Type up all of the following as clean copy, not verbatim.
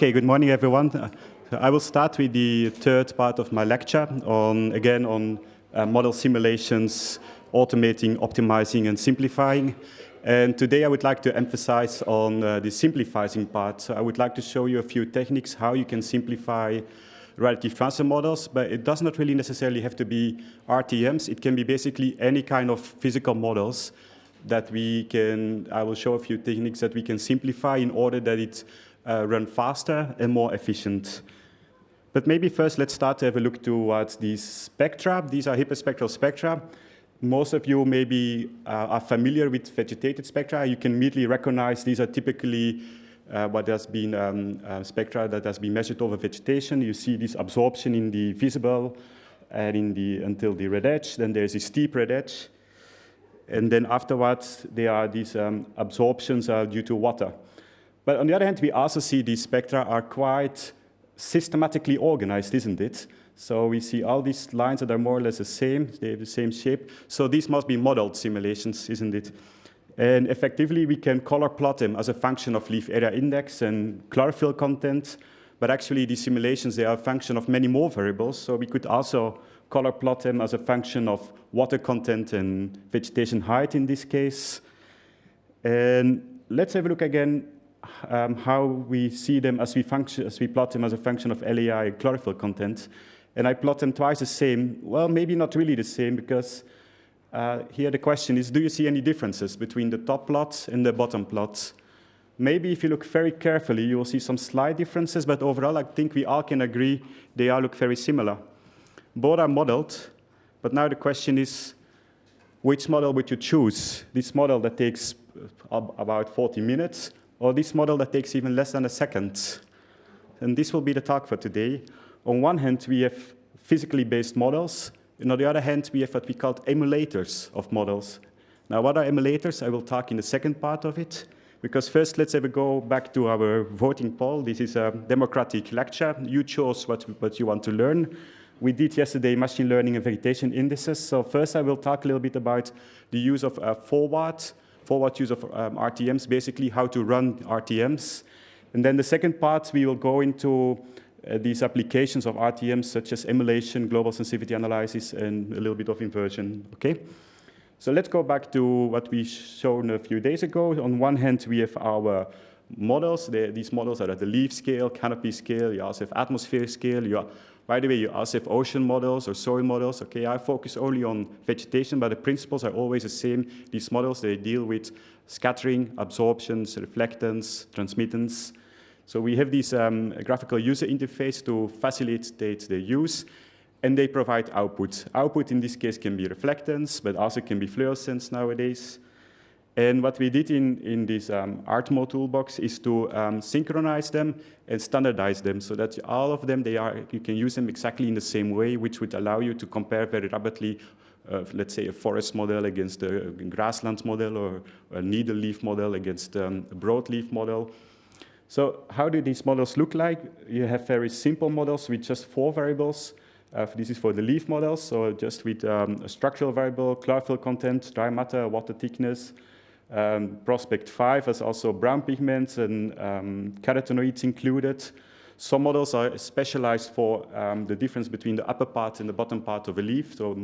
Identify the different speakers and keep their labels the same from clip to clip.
Speaker 1: Okay, good morning, everyone. I will start with the third part of my lecture on model simulations, automating, optimizing, and simplifying. And today I would like to emphasize on the simplifying part. So I would like to show you a few techniques how you can simplify relative transfer models, but it does not really necessarily have to be RTMs. It can be basically any kind of physical models that I will show a few techniques that we can simplify in order that it run faster and more efficient. But maybe first let's start to have a look towards these spectra. These are hyperspectral spectra. Most of you maybe are familiar with vegetated spectra. You can immediately recognize these are typically what has been spectra that has been measured over vegetation. You see this absorption in the visible and until the red edge. Then there's a steep red edge. And then afterwards, there are these absorptions due to water. But on the other hand, we also see these spectra are quite systematically organized, isn't it? So we see all these lines that are more or less the same. They have the same shape. So these must be modeled simulations, isn't it? And effectively, we can color plot them as a function of leaf area index and chlorophyll content. But actually, these simulations, they are a function of many more variables. So we could also color plot them as a function of water content and vegetation height in this case. And let's have a look again how we see them as we plot them as a function of LAI and chlorophyll content. And I plot them twice the same. Well, maybe not really the same, because here the question is, do you see any differences between the top plots and the bottom plots? Maybe if you look very carefully, you will see some slight differences, but overall, I think we all can agree they all look very similar. Both are modeled, but now the question is, which model would you choose? This model that takes about 40 minutes, or this model that takes even less than a second? And this will be the talk for today. On one hand, we have physically based models, and on the other hand, we have what we call emulators of models. Now, what are emulators? I will talk in the second part of it, because first, let's have a go back to our voting poll. This is a democratic lecture. You chose what you want to learn. We did yesterday machine learning and vegetation indices. So first, I will talk a little bit about the use of forward use of RTMs, basically how to run RTMs. And then the second part, we will go into these applications of RTMs, such as emulation, global sensitivity analysis, and a little bit of inversion, okay? So let's go back to what we showed a few days ago. On one hand, we have our models. These models are at the leaf scale, canopy scale. You also have atmosphere scale. By the way, you also have ocean models or soil models. Okay, I focus only on vegetation, but the principles are always the same. These models, they deal with scattering, absorptions, reflectance, transmittance. So we have this graphical user interface to facilitate their use, and they provide output. Output in this case can be reflectance, but also can be fluorescence nowadays. And what we did in this ArtMo toolbox is to synchronize them and standardize them so that all of them, you can use them exactly in the same way, which would allow you to compare very rapidly, let's say, a forest model against a grassland model, or a needle leaf model against a broadleaf model. So how do these models look like? You have very simple models with just 4 variables. This is for the leaf models, so just with a structural variable, chlorophyll content, dry matter, water thickness. Prospect 5 has also brown pigments and carotenoids included. Some models are specialized for the difference between the upper part and the bottom part of a leaf. So,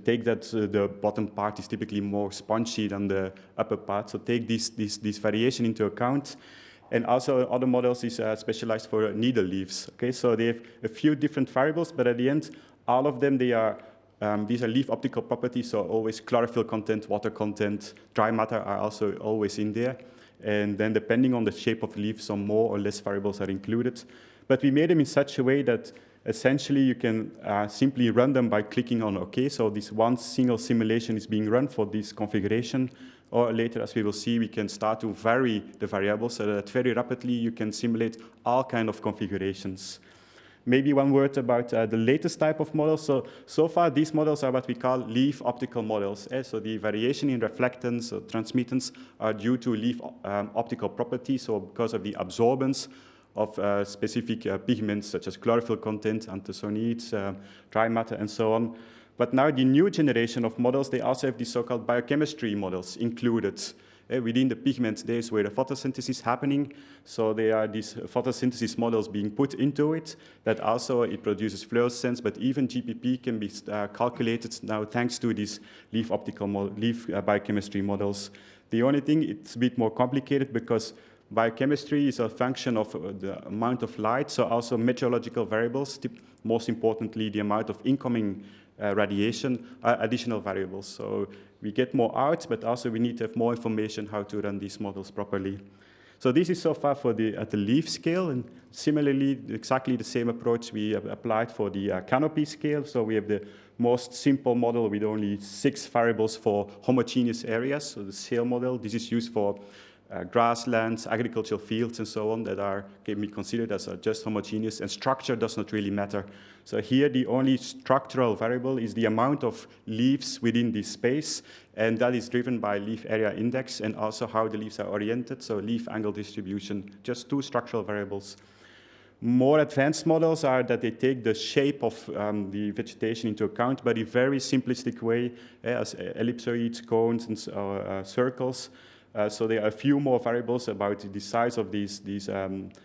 Speaker 1: take that the bottom part is typically more spongy than the upper part. So take this variation into account. And also other models is specialized for needle leaves. Okay, so they have a few different variables, but at the end, all of them, these are leaf optical properties, so always chlorophyll content, water content, dry matter are also always in there. And then depending on the shape of the leaf, some more or less variables are included. But we made them in such a way that essentially you can simply run them by clicking on OK. So this one single simulation is being run for this configuration. Or later, as we will see, we can start to vary the variables so that very rapidly you can simulate all kinds of configurations. Maybe one word about the latest type of models. So far, these models are what we call leaf optical models. So the variation in reflectance or transmittance are due to leaf optical properties, so because of the absorbance of specific pigments such as chlorophyll content, anthocyanins, dry matter, and so on. But now the new generation of models, they also have these so-called biochemistry models included. Within the pigments, there's where the photosynthesis is happening. So there are these photosynthesis models being put into it that also it produces fluorescence, but even GPP can be calculated now thanks to these leaf biochemistry models. The only thing, it's a bit more complicated because biochemistry is a function of the amount of light, so also meteorological variables, most importantly, the amount of incoming radiation, are additional variables. So we get more out, but also we need to have more information how to run these models properly. So this is so far for at the leaf scale, and similarly, exactly the same approach we have applied for the Canopy scale. So we have the most simple model with only 6 variables for homogeneous areas, so the scale model. This is used for grasslands, agricultural fields, and so on that can be considered as just homogeneous, and structure does not really matter. So here the only structural variable is the amount of leaves within this space, and that is driven by leaf area index and also how the leaves are oriented, so leaf angle distribution, just 2 structural variables. More advanced models are that they take the shape of the vegetation into account, but in a very simplistic way, as ellipsoids, cones, and circles. So there are a few more variables about the size of these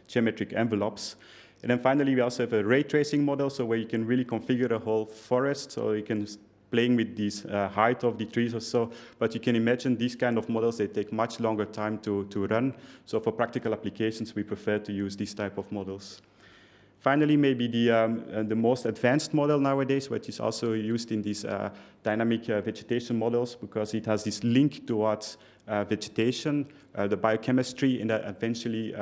Speaker 1: geometric envelopes. And then finally, we also have a ray tracing model, so where you can really configure a whole forest, so you can playing with this height of the trees or so. But you can imagine these kind of models, they take much longer time to run. So for practical applications, we prefer to use these type of models. Finally, maybe the most advanced model nowadays, which is also used in these dynamic vegetation models, because it has this link towards vegetation, the biochemistry, and eventually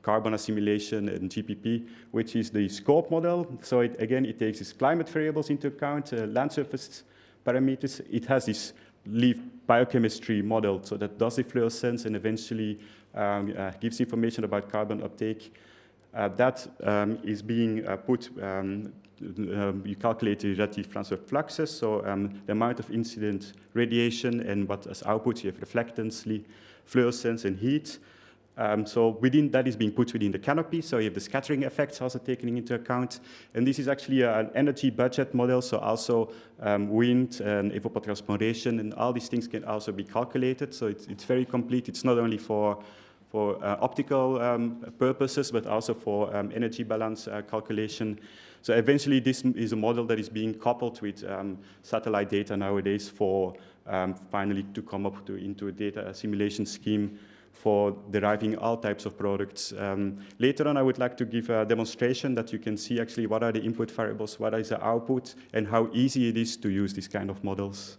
Speaker 1: carbon assimilation and GPP, which is the scope model. So again, it takes these climate variables into account, land surface parameters. It has this leaf biochemistry model, so that does the fluorescence and eventually gives information about carbon uptake. That is being put, you calculate the relative transfer fluxes, so the amount of incident radiation, and what as output you have reflectance, fluorescence, and heat. So within that is being put within the canopy, so you have the scattering effects also taken into account. And this is actually an energy budget model, so also wind and evapotranspiration, and all these things can also be calculated. So it's very complete. It's not only for optical purposes, but also for energy balance calculation. So eventually this is a model that is being coupled with satellite data nowadays for finally to come up into a data simulation scheme for deriving all types of products. Later on, I would like to give a demonstration that you can see actually what are the input variables, what is the output, and how easy it is to use these kind of models.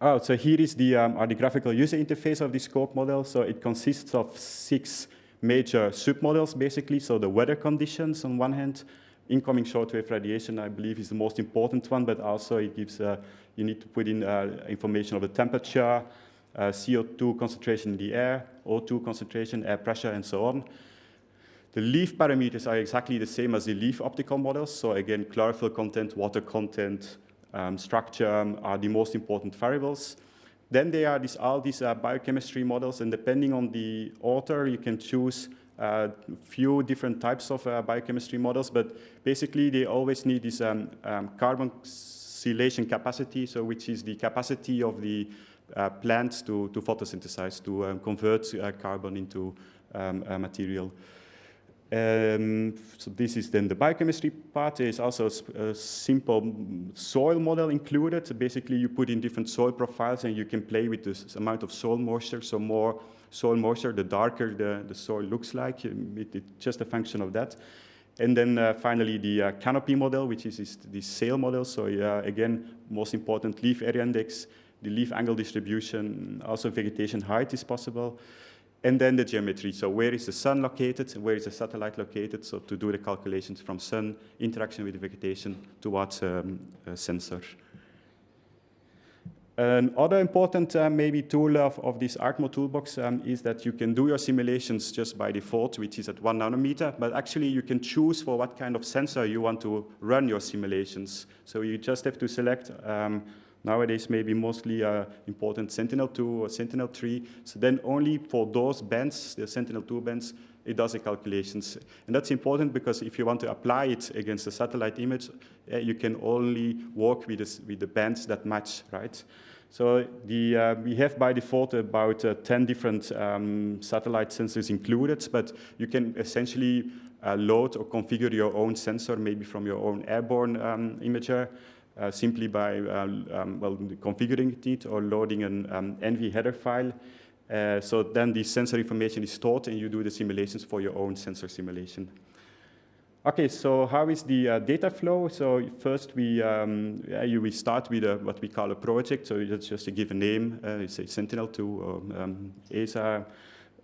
Speaker 1: Oh, so here is the graphical user interface of the scope model. So it consists of 6 major submodels, basically. So the weather conditions on one hand, incoming shortwave radiation, I believe, is the most important one, but also it gives, you need to put in information of the temperature, CO2 concentration in the air, O2 concentration, air pressure, and so on. The leaf parameters are exactly the same as the leaf optical models. So again, chlorophyll content, water content, structure are the most important variables. Then there are all these biochemistry models, and depending on the author, you can choose a few different types of biochemistry models, but basically they always need this carboxylation capacity, so which is the capacity of the plants to photosynthesize, to convert carbon into material. So this is then the biochemistry part. There is also a simple soil model included. So basically, you put in different soil profiles, and you can play with this amount of soil moisture. So more soil moisture, the darker the soil looks like. It's just a function of that. And then finally, the canopy model, which is the sail model. So again, most important, leaf area index, the leaf angle distribution, also vegetation height is possible. And then the geometry, so where is the sun located, where is the satellite located, so to do the calculations from sun, interaction with the vegetation towards a sensor. Another important maybe tool of this ArcMo toolbox is that you can do your simulations just by default, which is at 1 nanometer, but actually you can choose for what kind of sensor you want to run your simulations. So you just have to select nowadays, maybe mostly important Sentinel-2 or Sentinel-3. So then only for those bands, the Sentinel-2 bands, it does the calculations. And that's important because if you want to apply it against a satellite image, you can only work with the bands that match, right? So we have by default about 10 different satellite sensors included, but you can essentially load or configure your own sensor, maybe from your own airborne imager, simply by well, configuring it or loading an NV header file. So then the sensor information is stored and you do the simulations for your own sensor simulation. Okay, so how is the data flow? So first we start with what we call a project. So that's just to give a name, you say Sentinel-2 or ESA.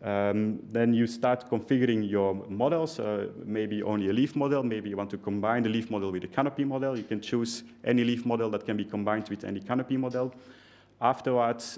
Speaker 1: Then you start configuring your models, maybe only a leaf model, maybe you want to combine the leaf model with a Canopy model. You can choose any leaf model that can be combined with any Canopy model. Afterwards,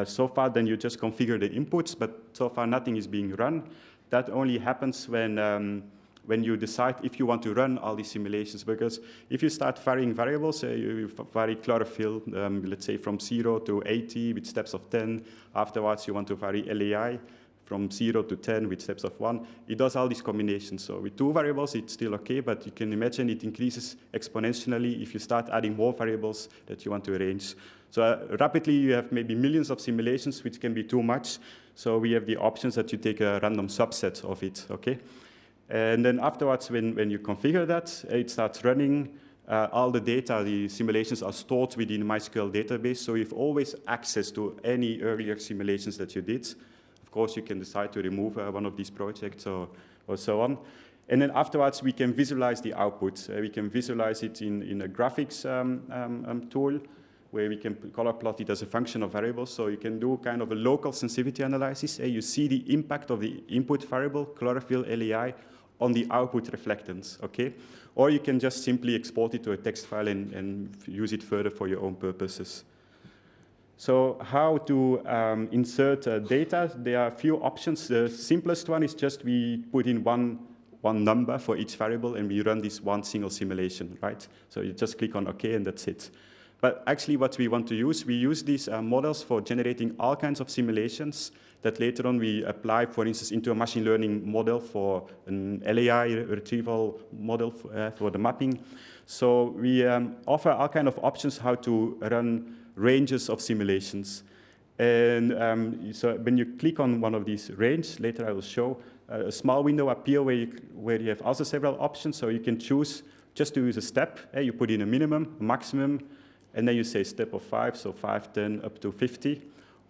Speaker 1: so far then you just configure the inputs, but so far nothing is being run. That only happens when you decide if you want to run all these simulations, because if you start varying variables, you vary chlorophyll, let's say from 0 to 80 with steps of 10. Afterwards, you want to vary LAI from 0 to 10 with steps of 1. It does all these combinations. So with 2 variables, it's still okay, but you can imagine it increases exponentially if you start adding more variables that you want to arrange. So rapidly, you have maybe millions of simulations, which can be too much. So we have the options that you take a random subset of it, okay? And then afterwards, when you configure that, it starts running. All the data, the simulations are stored within the MySQL database, so you have always access to any earlier simulations that you did. Of course, you can decide to remove one of these projects or so on. And then afterwards, we can visualize the output. We can visualize it in a graphics tool, where we can color plot it as a function of variables. So you can do kind of a local sensitivity analysis. You see the impact of the input variable, chlorophyll, LAI, on the output reflectance, okay? Or you can just simply export it to a text file and use it further for your own purposes. So how to insert data? There are a few options. The simplest one is just we put in one number for each variable and we run this one single simulation, right? So you just click on OK and that's it. But actually what we want to use, we use these models for generating all kinds of simulations that later on we apply, for instance, into a machine learning model for an LAI retrieval model for the mapping. So we offer all kinds of options how to run ranges of simulations. And so when you click on one of these ranges, later I will show, a small window appears where you have also several options. So you can choose just to use a step. You put in a minimum, a maximum, and then you say step of 5, so 5, 10, up to 50.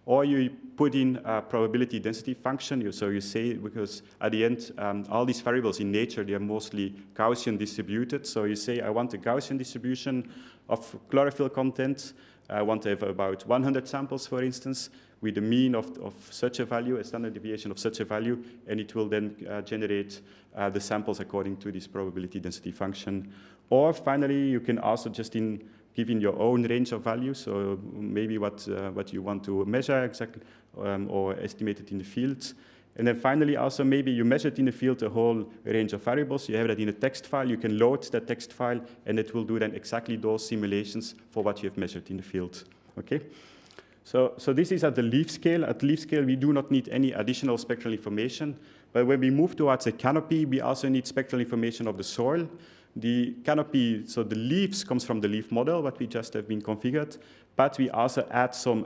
Speaker 1: Or you put in a probability density function. So you say, because at the end, all these variables in nature, they are mostly Gaussian distributed. So you say, I want a Gaussian distribution of chlorophyll content. I want to have about 100 samples, for instance, with a mean of such a value, a standard deviation of such a value, and it will then generate the samples according to this probability density function. Or finally, you can also just give in your own range of values, so maybe what you want to measure exactly, or estimate it in the field. And then finally, also maybe you measured in the field a whole range of variables. You have that in a text file. You can load that text file, and it will do then exactly those simulations for what you have measured in the field. Okay. So this is at the leaf scale. At leaf scale, we do not need any additional spectral information. But when we move towards a canopy, we also need spectral information of the soil. The canopy, so the leaves comes from the leaf model, what we just have been configured, but we also add some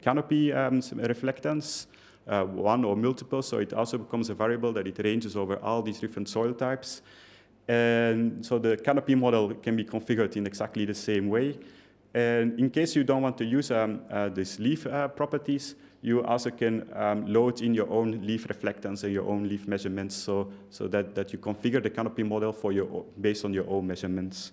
Speaker 1: canopy reflectance, one or multiple, so it also becomes a variable that it ranges over all these different soil types. And so the canopy model can be configured in exactly the same way. And in case you don't want to use these leaf properties, you also can load in your own leaf reflectance and your own leaf measurements, so that you configure the canopy model based on your own measurements.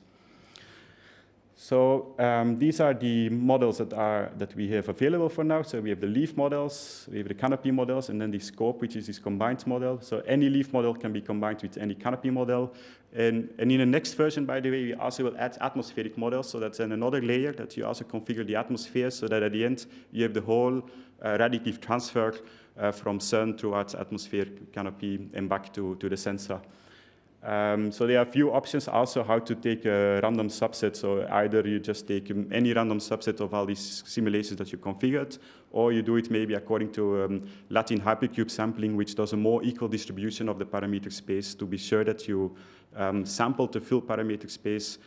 Speaker 1: So these are the models that we have available for now. So we have the leaf models, we have the canopy models, and then the scope, which is this combined model. So any leaf model can be combined with any canopy model. And in the next version, by the way, we also will add atmospheric models. So that's another layer that you also configure the atmosphere, so that at the end you have the whole radiative transfer from sun throughout atmosphere, canopy, and back to the sensor. So there are a few options also how to take a random subset. So either you just take any random subset of all these simulations that you configured, or you do it maybe according to Latin hypercube sampling, which does a more equal distribution of the parametric space to be sure that you sample the full parametric space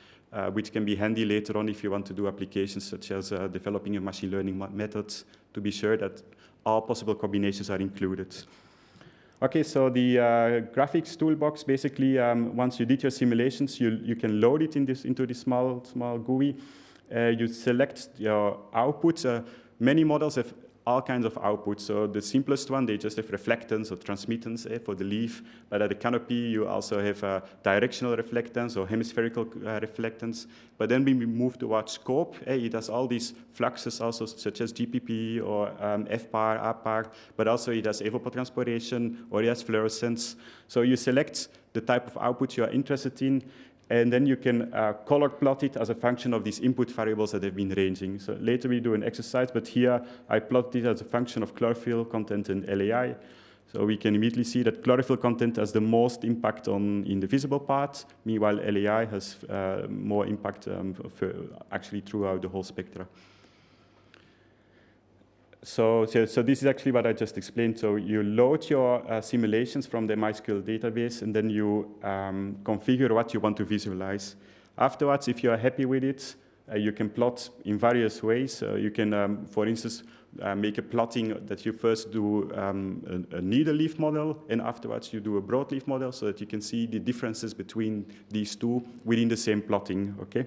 Speaker 1: which can be handy later on if you want to do applications such as developing a machine learning methods to be sure that all possible combinations are included. Okay, so the graphics toolbox, basically, once you did your simulations, you can load it into this small GUI. You select your outputs. Many models have all kinds of outputs. So the simplest one, they just have reflectance or transmittance for the leaf. But at the Canopy, you also have directional reflectance or hemispherical reflectance. But then when we move towards scope, it has all these fluxes also, such as GPP or F-bar, A-bar, but also it has evapotranspiration or it has fluorescence. So you select the type of output you are interested in, and then you can color plot it as a function of these input variables that have been ranging. So later we do an exercise, but here I plot it as a function of chlorophyll content and LAI. So we can immediately see that chlorophyll content has the most impact in the visible part, meanwhile LAI has more impact actually throughout the whole spectra. So this is actually what I just explained. So you load your simulations from the MySQL database, and then you configure what you want to visualize. Afterwards, if you are happy with it, you can plot in various ways. You can, for instance, make a plotting that you first do a needle leaf model, and afterwards you do a broadleaf model so that you can see the differences between these two within the same plotting, okay?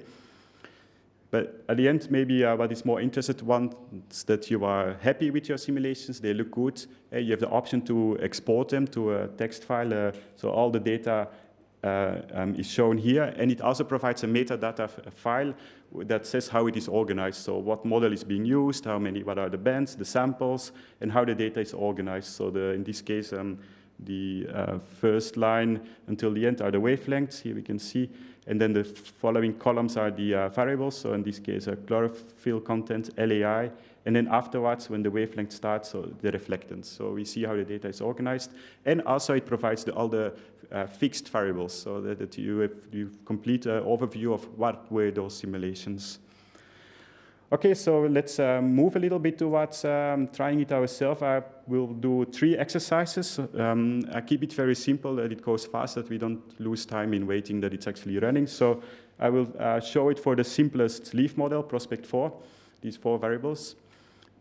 Speaker 1: But at the end, maybe what is more interested, once that you are happy with your simulations, they look good, you have the option to export them to a text file. So all the data is shown here. And it also provides a metadata file that says how it is organized. So what model is being used, what are the bands, the samples, and how the data is organized. So in this case, the first line until the end are the wavelengths. Here we can see. And then the following columns are the variables. So in this case, chlorophyll content, LAI. And then afterwards, when the wavelength starts, so the reflectance. So we see how the data is organized. And also it provides all the fixed variables so that you have complete overview of what were those simulations. Okay, so let's move a little bit towards trying it ourselves. I will do 3 exercises. I keep it very simple, that it goes fast, that we don't lose time in waiting that it's actually running. So I will show it for the simplest leaf model, prospect 4, these 4 variables.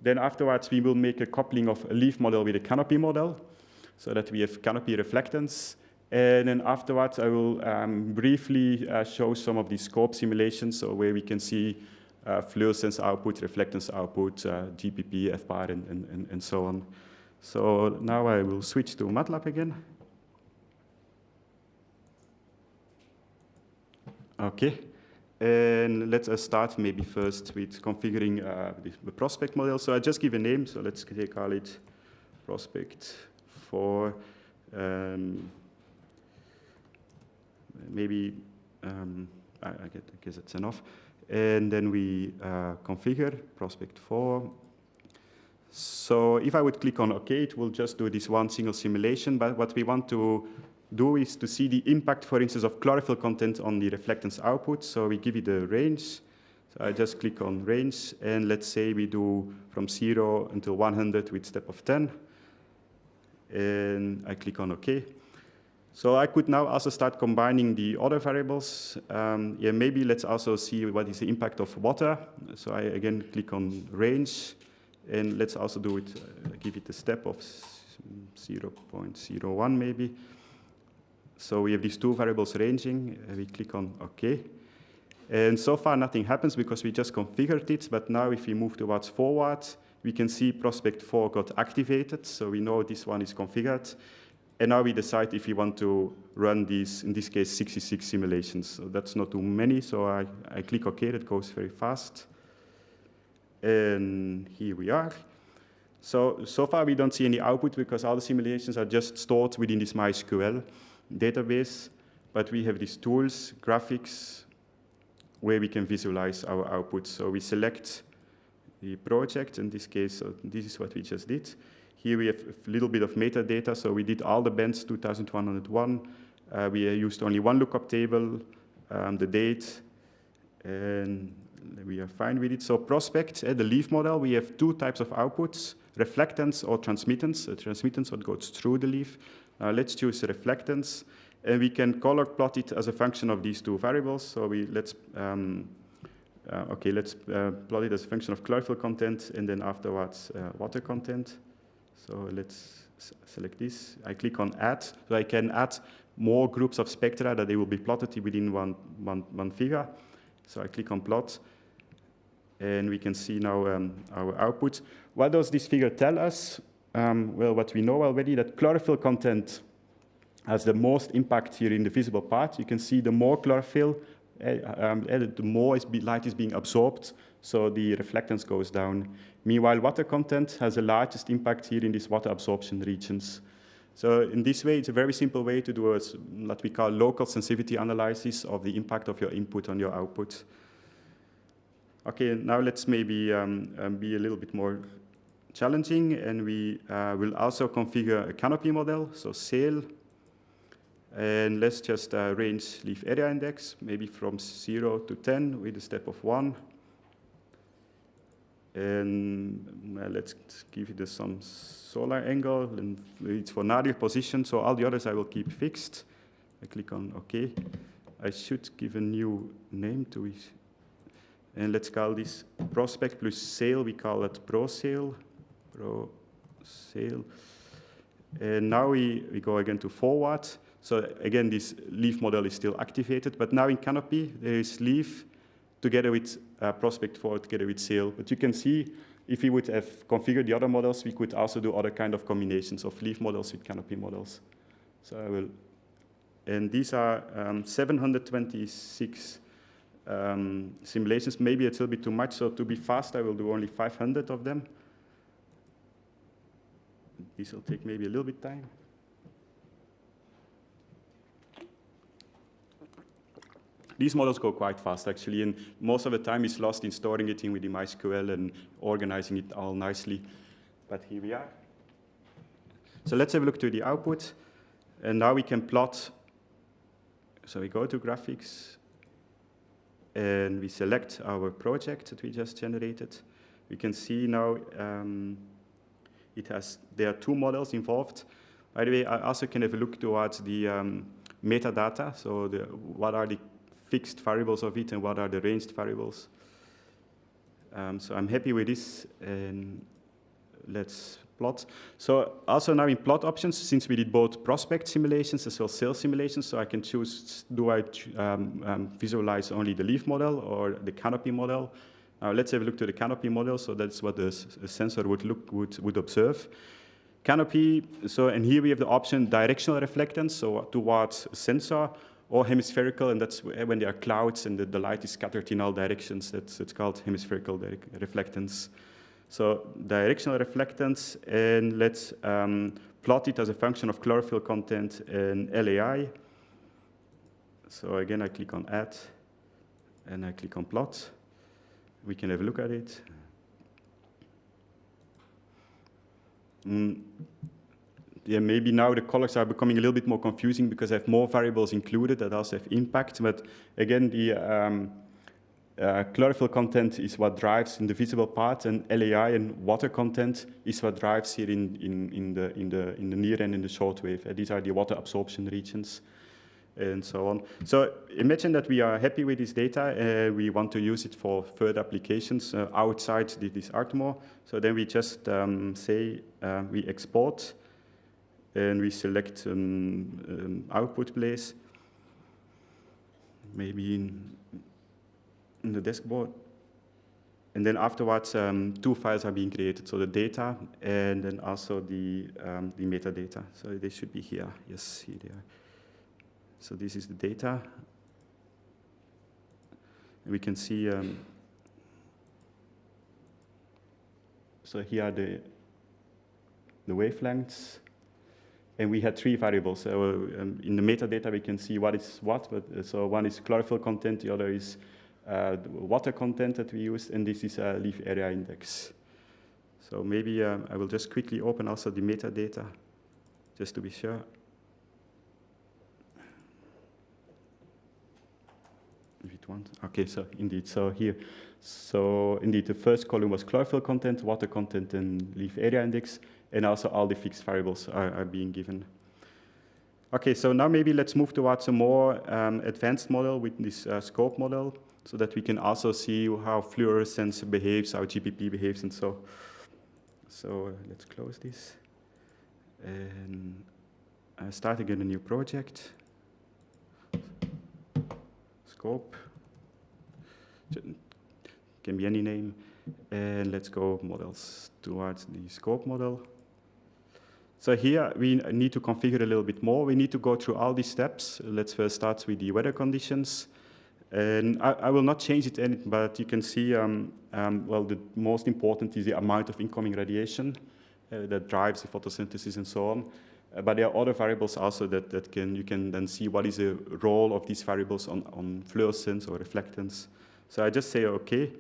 Speaker 1: Then afterwards, we will make a coupling of a leaf model with a canopy model, so that we have canopy reflectance. And then afterwards, I will briefly show some of the scope simulations, so where we can see fluorescence output, reflectance output, GPP, F-bar, and so on. So now I will switch to MATLAB again. Okay, and let's start maybe first with configuring the prospect model. So I just give a name, so let's call it prospect 4. Maybe, I guess that's enough. And then we configure prospect 4. So if I would click on OK, it will just do this one single simulation. But what we want to do is to see the impact, for instance, of chlorophyll content on the reflectance output. So we give it a range. So I just click on range. And let's say we do from 0 until 100 with step of 10. And I click on OK. So I could now also start combining the other variables. Yeah, maybe let's also see what is the impact of water. So I again click on range, and let's also do it, give it a step of 0.01 maybe. So we have these 2 variables ranging, and we click on OK. And so far nothing happens because we just configured it, but now if we move towards forward, we can see prospect 4 got activated, so we know this one is configured. And now we decide if we want to run these, in this case, 66 simulations. So that's not too many, so I click OK, that goes very fast. And here we are. So far we don't see any output because all the simulations are just stored within this MySQL database. But we have these tools, graphics, where we can visualize our output. So we select the project, in this case, so this is what we just did. Here we have a little bit of metadata, so we did all the bands 2101. We used only one lookup table, the date, and we are fine with it. So prospect, the leaf model, we have 2 types of outputs, reflectance or transmittance. Transmittance, what goes through the leaf. Let's choose reflectance. And we can color plot it as a function of these two variables. So let's plot it as a function of chlorophyll content, and then afterwards water content. So let's select this. I click on Add, so I can add more groups of spectra that they will be plotted within one figure. So I click on Plot, and we can see now our output. What does this figure tell us? Well, what we know already, that chlorophyll content has the most impact here in the visible part. You can see the more chlorophyll, the more light is being absorbed, so the reflectance goes down. Meanwhile, water content has the largest impact here in these water absorption regions. So in this way, it's a very simple way to do what we call local sensitivity analysis of the impact of your input on your output. Okay, now let's maybe be a little bit more challenging, and we will also configure a Canopy model, so sail. And let's just range leaf area index, maybe from 0 to 10 with a step of 1. And let's give it some solar angle, and it's for nadir position, so all the others I will keep fixed. I click on OK. I should give a new name to it. And let's call this prospect plus sail. We call it pro-sail. Pro-sail. And now we go again to forward. So again, this leaf model is still activated, but now in Canopy, there is leaf together with prospect forward together with sail. But you can see, if we would have configured the other models, we could also do other kind of combinations of leaf models with Canopy models. So I will, and these are 726 simulations. Maybe it's a little bit too much, so to be fast, I will do only 500 of them. This will take maybe a little bit time. These models go quite fast, actually, and most of the time is lost in storing it in with the MySQL and organizing it all nicely. But here we are. So let's have a look to the output. And now we can plot. So we go to graphics, and we select our project that we just generated. We can see now there are two models involved. By the way, I also can have a look towards the metadata. So what are the fixed variables of it and what are the ranged variables. So I'm happy with this, and let's plot. So also now in plot options, since we did both prospect simulations as well as sail simulations, so I can choose, do I visualize only the leaf model or the Canopy model? Now let's have a look to the Canopy model. So that's what the sensor would observe. Canopy, so, and here we have the option directional reflectance, so towards a sensor, or hemispherical, and that's when there are clouds and the light is scattered in all directions. It's called hemispherical reflectance. So directional reflectance, and let's plot it as a function of chlorophyll content and LAI. So again, I click on Add, and I click on Plot. We can have a look at it. Yeah, maybe now the colors are becoming a little bit more confusing because I have more variables included that also have impact. But again, the chlorophyll content is what drives in the visible part, and LAI and water content is what drives here in the near and in the short wave. These are the water absorption regions, and so on. So imagine that we are happy with this data. We want to use it for further applications outside this ArcMore. So then we just say we export. And we select an output place, maybe in the deskboard. And then afterwards, two files are being created, so the data and then also the metadata. So they should be here. Yes, here they are. So this is the data. And we can see, so here are the wavelengths. And we had three variables. So in the metadata, we can see what is what. But so one is chlorophyll content, the other is water content that we used, and this is a leaf area index. So maybe I will just quickly open also the metadata, just to be sure. If it wants. Okay, so indeed, so here. So indeed, the first column was chlorophyll content, water content, and leaf area index. And also all the fixed variables are being given. Okay, so now maybe let's move towards a more advanced model with this scope model, so that we can also see how fluorescence behaves, how GPP behaves, and so. So let's close this. And start again a new project. Scope. Can be any name. And let's go models towards the scope model. So here we need to configure a little bit more. We need to go through all these steps. Let's first start with the weather conditions. And I will not change it, but you can see, well, the most important is the amount of incoming radiation that drives the photosynthesis and so on. But there are other variables also that you can then see what is the role of these variables on fluorescence or reflectance. So I just say, okay,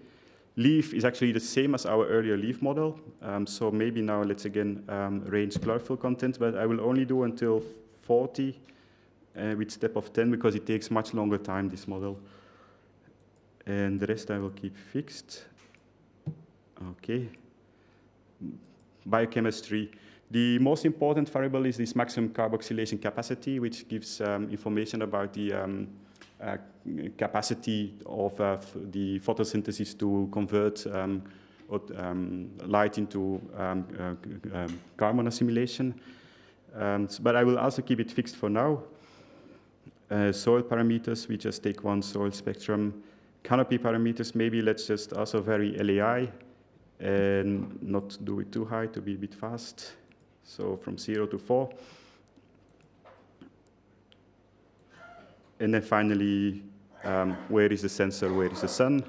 Speaker 1: leaf is actually the same as our earlier leaf model. So maybe now let's again range chlorophyll content, but I will only do until 40 with step of 10 because it takes much longer time, this model. And the rest I will keep fixed. Okay. Biochemistry. The most important variable is this maximum carboxylation capacity, which gives information about the capacity of the photosynthesis to convert light into carbon assimilation. But I will also keep it fixed for now. Soil parameters, we just take one soil spectrum. Canopy parameters, maybe let's just also vary LAI and not do it too high to be a bit fast. So from 0 to 4. And then finally, where is the sensor, where is the sun?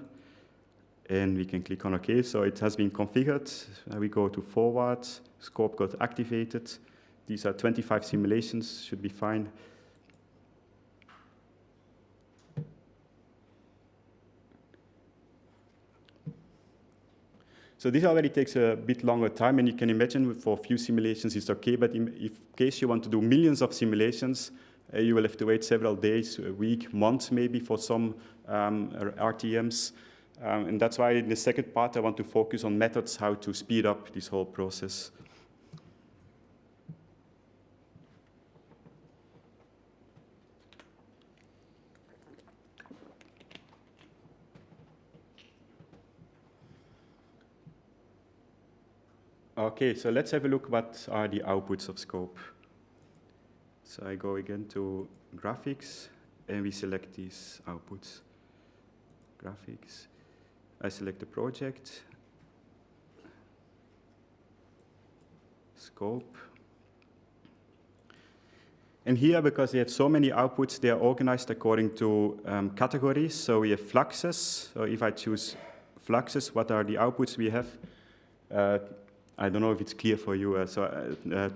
Speaker 1: And we can click on OK. So it has been configured. We go to forward, scope got activated. These are 25 simulations, should be fine. So this already takes a bit longer time, and you can imagine for a few simulations it's okay, but in case you want to do millions of simulations, you will have to wait several days, a week, months maybe for some RTMs. And that's why in the second part I want to focus on methods how to speed up this whole process. Okay, so let's have a look what are the outputs of scope. So I go again to graphics, and we select these outputs. Graphics. I select the project. Scope. And here, because they have so many outputs, they are organized according to categories. So we have fluxes. So if I choose fluxes, what are the outputs we have? I don't know if it's clear for you.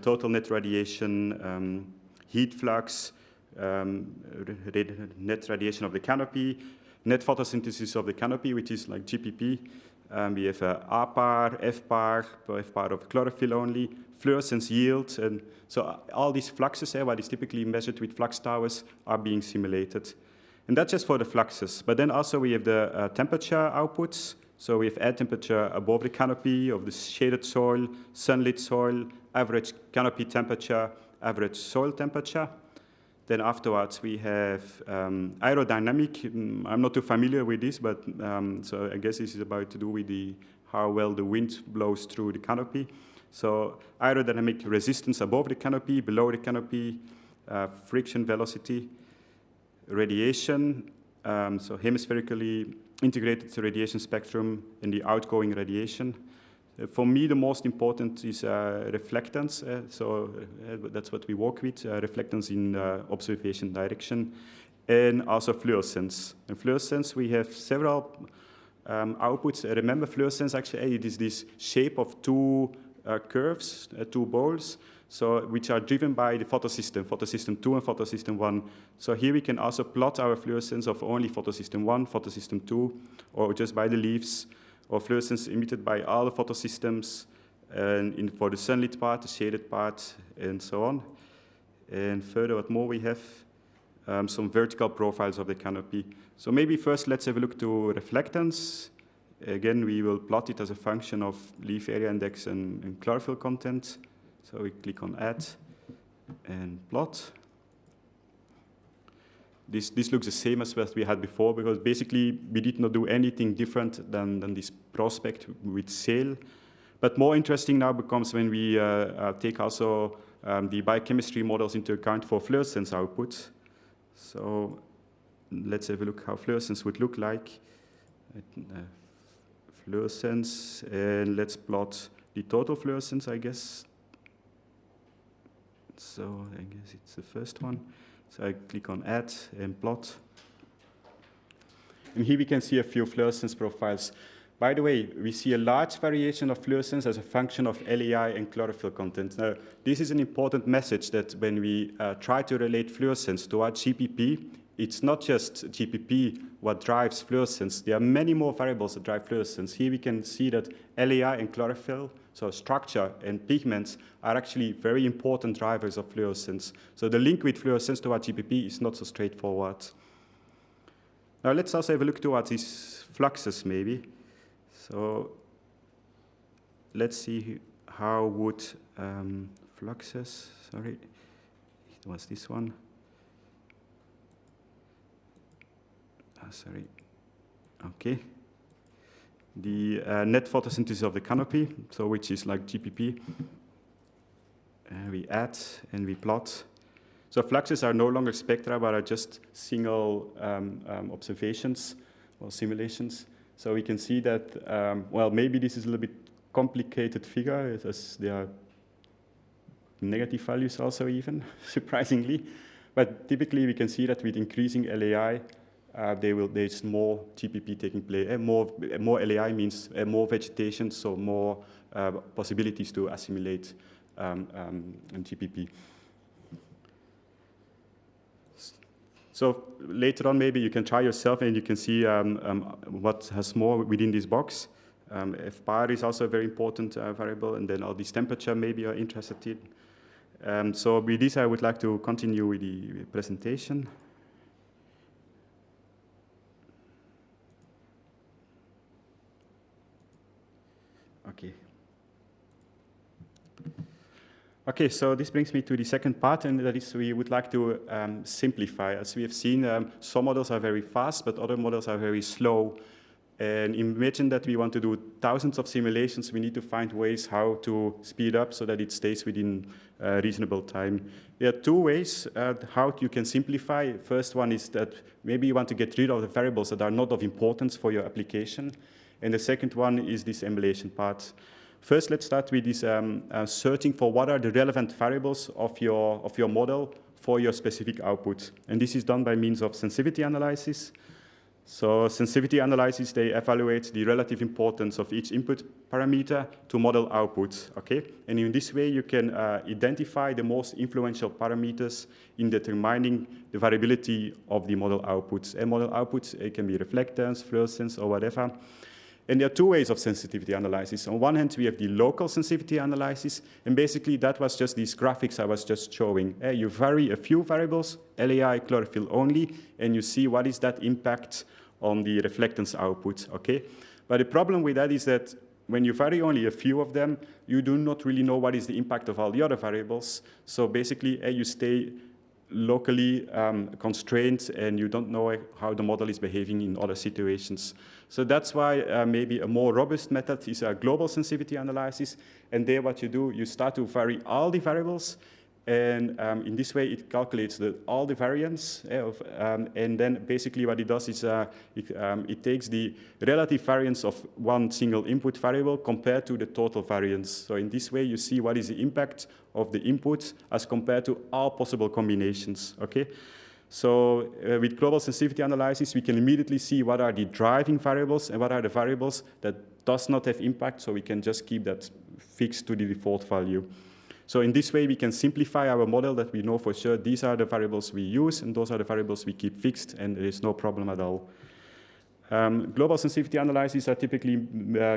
Speaker 1: Total net radiation, heat flux, net radiation of the canopy, net photosynthesis of the canopy, which is like GPP. We have A bar, F bar of chlorophyll only, fluorescence yield. And so all these fluxes, what is typically measured with flux towers, are being simulated. And that's just for the fluxes. But then also we have the temperature outputs. So we have air temperature above the canopy of the shaded soil, sunlit soil, average canopy temperature, average soil temperature. Then afterwards we have aerodynamic. I'm not too familiar with this, but so I guess this is about to do with how well the wind blows through the canopy. So aerodynamic resistance above the canopy, below the canopy, friction velocity, radiation, so hemispherically integrated radiation spectrum and the outgoing radiation. For me, the most important is reflectance. That's what we work with, reflectance in observation direction, and also fluorescence. In fluorescence, we have several outputs. Remember, fluorescence actually it is this shape of two curves, two balls, so which are driven by the photosystem, photosystem 2 and photosystem 1. So here we can also plot our fluorescence of only photosystem 1, photosystem 2, or just by the leaves, or fluorescence emitted by all the photosystems, and for the sunlit part, the shaded part, and so on. And further, what more we have? Some vertical profiles of the canopy. So maybe first let's have a look to reflectance. Again, we will plot it as a function of leaf area index and chlorophyll content. So we click on Add and Plot. this looks the same as what we had before, because basically we did not do anything different than this prospect with sale. But more interesting now becomes when we take also the biochemistry models into account for fluorescence output. So let's have a look how fluorescence would look like. Fluorescence, and let's plot the total fluorescence, I guess. So I guess it's the first one. So I click on Add and Plot. And here we can see a few fluorescence profiles. By the way, we see a large variation of fluorescence as a function of LEI and chlorophyll content. Now, this is an important message that when we try to relate fluorescence to our GPP, it's not just GPP what drives fluorescence. There are many more variables that drive fluorescence. Here we can see that LEI and chlorophyll, so structure and pigments, are actually very important drivers of fluorescence. So the link with fluorescence to our GPP is not so straightforward. Now let's also have a look towards these fluxes maybe. So let's see how would fluxes, sorry, it was this one. Sorry, okay. The net photosynthesis of the canopy, so which is like GPP. We add and we plot. So fluxes are no longer spectra, but are just single observations or simulations. So we can see that, well, maybe this is a little bit complicated figure, as there are negative values also even, surprisingly. But typically we can see that with increasing LEI, there's more GPP taking place. More LEI means more vegetation, so more possibilities to assimilate GPP. So later on, maybe you can try yourself and you can see what has more within this box. FPAR is also a very important variable, and then all these temperature maybe you're interested in. So with this, I would like to continue with the presentation. Okay. Okay, so this brings me to the second part, and that is we would like to simplify. As we have seen, some models are very fast, but other models are very slow. And imagine that we want to do thousands of simulations. We need to find ways how to speed up so that it stays within reasonable time. There are two ways how you can simplify. First one is that maybe you want to get rid of the variables that are not of importance for your application. And the second one is this emulation part. First, let's start with this searching for what are the relevant variables of your model for your specific output. And this is done by means of sensitivity analysis. So sensitivity analysis, they evaluate the relative importance of each input parameter to model output, okay? And in this way, you can identify the most influential parameters in determining the variability of the model outputs. And model outputs, it can be reflectance, fluorescence, or whatever. And there are two ways of sensitivity analysis. On one hand, we have the local sensitivity analysis, and basically that was just these graphics I was just showing. You vary a few variables, LEI, chlorophyll only, and you see what is that impact on the reflectance output, okay? But the problem with that is that when you vary only a few of them, you do not really know what is the impact of all the other variables. So basically, you stay locally constrained, and you don't know how the model is behaving in other situations. So that's why maybe a more robust method is a global sensitivity analysis. And there what you do, you start to vary all the variables. And in this way, it calculates all the variance. And then basically what it does is it takes the relative variance of one single input variable compared to the total variance. So in this way, you see what is the impact of the input as compared to all possible combinations, okay? So with global sensitivity analysis, we can immediately see what are the driving variables and what are the variables that does not have impact, so we can just keep that fixed to the default value. So in this way, we can simplify our model that we know for sure these are the variables we use, and those are the variables we keep fixed, and there is no problem at all. Global sensitivity analyses are typically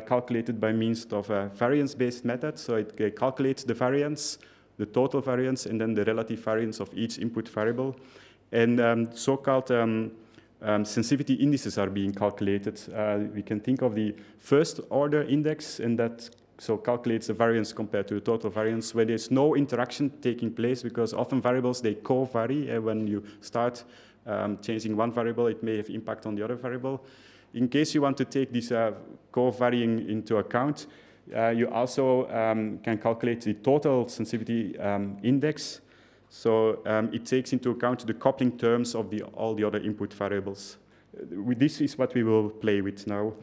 Speaker 1: calculated by means of a variance-based method. So it calculates the variance, the total variance, and then the relative variance of each input variable. And so-called sensitivity indices are being calculated. We can think of the first order index, and that so calculates the variance compared to the total variance, where there's no interaction taking place, because often variables, they co-vary, and when you start changing one variable, it may have impact on the other variable. In case you want to take this co-varying into account, you also can calculate the total sensitivity index. So it takes into account the coupling terms of all the other input variables. This is what we will play with now.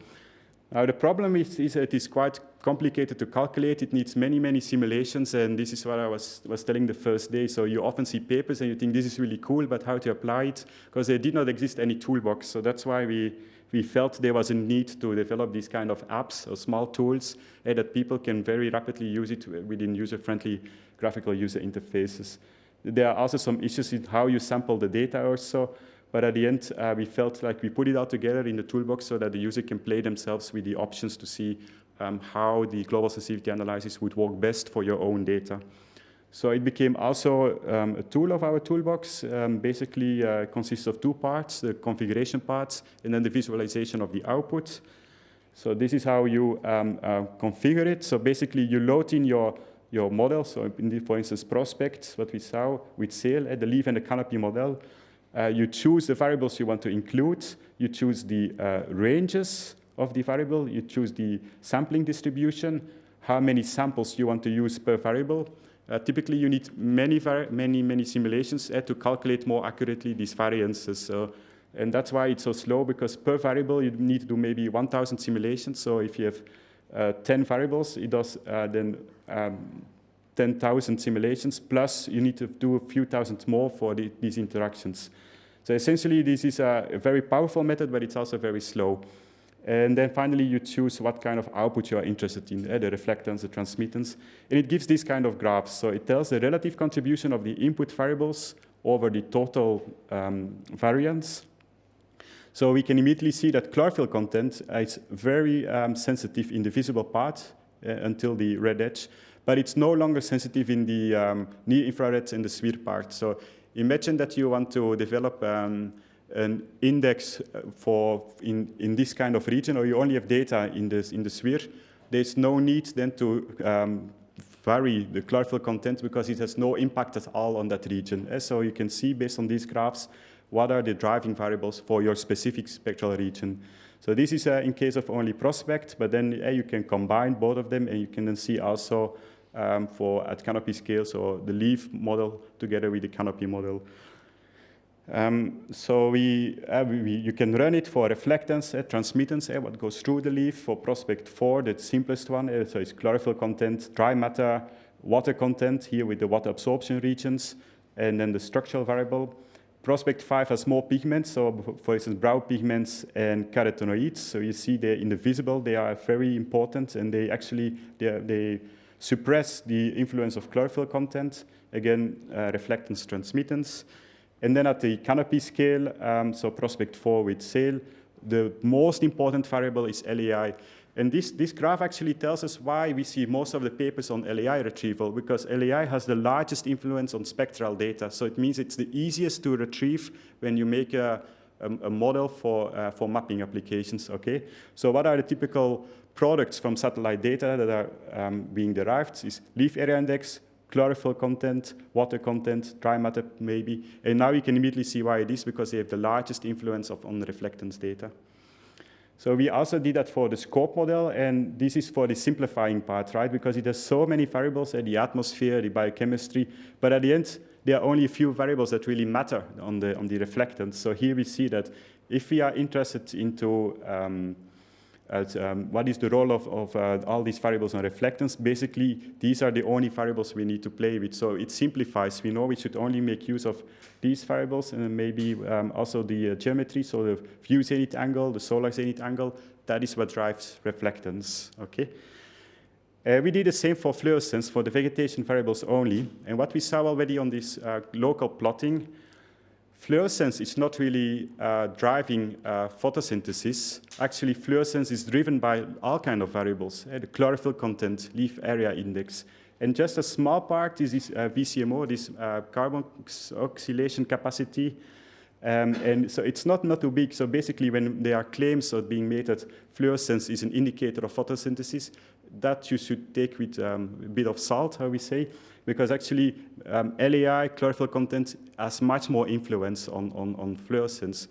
Speaker 1: Now the problem is that it is quite complicated to calculate. It needs many, many simulations, and this is what I was telling the first day. So you often see papers and you think this is really cool, but how to apply it? Because there did not exist any toolbox. So that's why we felt there was a need to develop these kind of apps or small tools that people can very rapidly use it within user-friendly graphical user interfaces. There are also some issues with how you sample the data or so. But at the end, we felt like we put it all together in the toolbox so that the user can play themselves with the options to see how the global sensitivity analysis would work best for your own data. So it became also a tool of our toolbox. Basically consists of two parts, the configuration parts, and then the visualization of the output. So this is how you configure it. So basically you load in your model. So for instance, prospect, what we saw with SAIL, the leaf and the canopy model. You choose the variables you want to include. You choose the ranges of the variable. You choose the sampling distribution, how many samples you want to use per variable. Typically, you need many simulations to calculate more accurately these variances. And that's why it's so slow, because per variable, you need to do maybe 1,000 simulations. So if you have 10 variables, it does then 10,000 simulations, plus you need to do a few thousand more for these interactions. So essentially, this is a very powerful method, but it's also very slow. And then finally, you choose what kind of output you are interested in, the reflectance, the transmittance. And it gives this kind of graphs. So it tells the relative contribution of the input variables over the total variance. So we can immediately see that chlorophyll content is very sensitive in the visible part until the red edge. But it's no longer sensitive in the near-infrared and the sphere part. So imagine that you want to develop an index in this kind of region, or you only have data in the sphere. There's no need then to vary the chlorophyll content, because it has no impact at all on that region. So you can see, based on these graphs, what are the driving variables for your specific spectral region. So this is in case of only prospect, but then you can combine both of them, and you can then see also at canopy scale, so the leaf model together with the canopy model. So you can run it for reflectance, transmittance, what goes through the leaf. For prospect 4, the simplest one, so it's chlorophyll content, dry matter, water content, here with the water absorption regions, and then the structural variable. Prospect 5 has more pigments, so for instance, brow pigments and carotenoids. So you see there in the visible, they are very important, and they actually, they suppress the influence of chlorophyll content, again, reflectance, transmittance. And then at the canopy scale, so prospect 4 with SAIL, the most important variable is LAI. And this graph actually tells us why we see most of the papers on LAI retrieval, because LAI has the largest influence on spectral data. So it means it's the easiest to retrieve when you make a model for mapping applications, okay? So what are the typical products from satellite data that are being derived? Is leaf area index, chlorophyll content, water content, dry matter maybe. And now you can immediately see why it is, because they have the largest influence on the reflectance data. So we also did that for the scope model, and this is for the simplifying part, right? Because it has so many variables, the atmosphere, the biochemistry, but at the end, there are only a few variables that really matter on the reflectance. So here we see that if we are interested into what is the role of all these variables on reflectance, basically, these are the only variables we need to play with. So it simplifies. We know we should only make use of these variables, and maybe also the geometry, so the view zenith angle, the solar zenith angle, that is what drives reflectance, okay? We did the same for fluorescence, for the vegetation variables only. And what we saw already on this local plotting, fluorescence is not really driving photosynthesis. Actually, fluorescence is driven by all kinds of variables, the chlorophyll content, leaf area index. And just a small part is this VCMO, this carbon oxidation capacity. And so it's not too big. So basically, when there are claims being made that fluorescence is an indicator of photosynthesis, that you should take with a bit of salt, how we say, because actually LAI, chlorophyll content, has much more influence on fluorescence.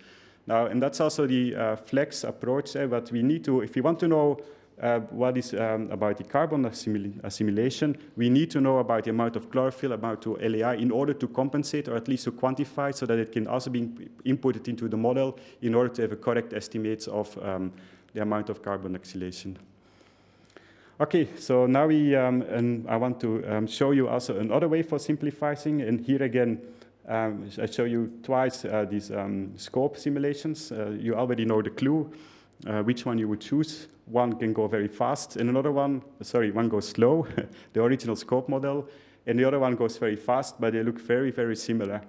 Speaker 1: Now, and that's also the flex approach, but we need to, if we want to know what is about the carbon assimilation, we need to know about the amount of chlorophyll, amount of LAI, in order to compensate, or at least to quantify, so that it can also be inputted into the model in order to have a correct estimate of the amount of carbon acylation. Okay, so now and I want to show you also another way for simplifying, and here again, I show you twice these scope simulations. You already know the clue, which one you would choose. One can go very fast, and another one, one goes slow, the original scope model, and the other one goes very fast, but they look very, very similar.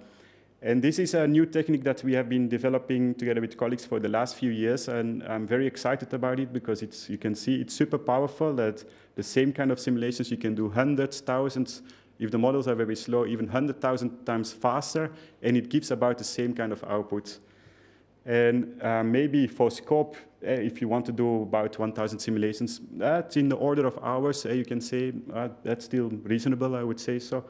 Speaker 1: And this is a new technique that we have been developing together with colleagues for the last few years, and I'm very excited about it because you can see it's super powerful, that the same kind of simulations you can do hundreds, thousands, if the models are very slow, even 100,000 times faster, and it gives about the same kind of output. And maybe for scope, if you want to do about 1,000 simulations, that's in the order of hours, you can say that's still reasonable, I would say so.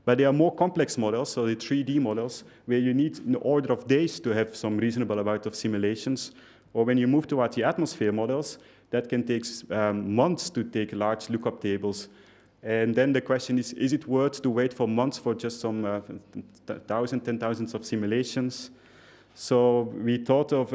Speaker 1: But there are more complex models, so the 3D models, where you need in the order of days to have some reasonable amount of simulations. Or when you move toward the atmosphere models, that can take months to take large lookup tables. And then the question is it worth to wait for months for just some 10,000s of simulations? So we thought of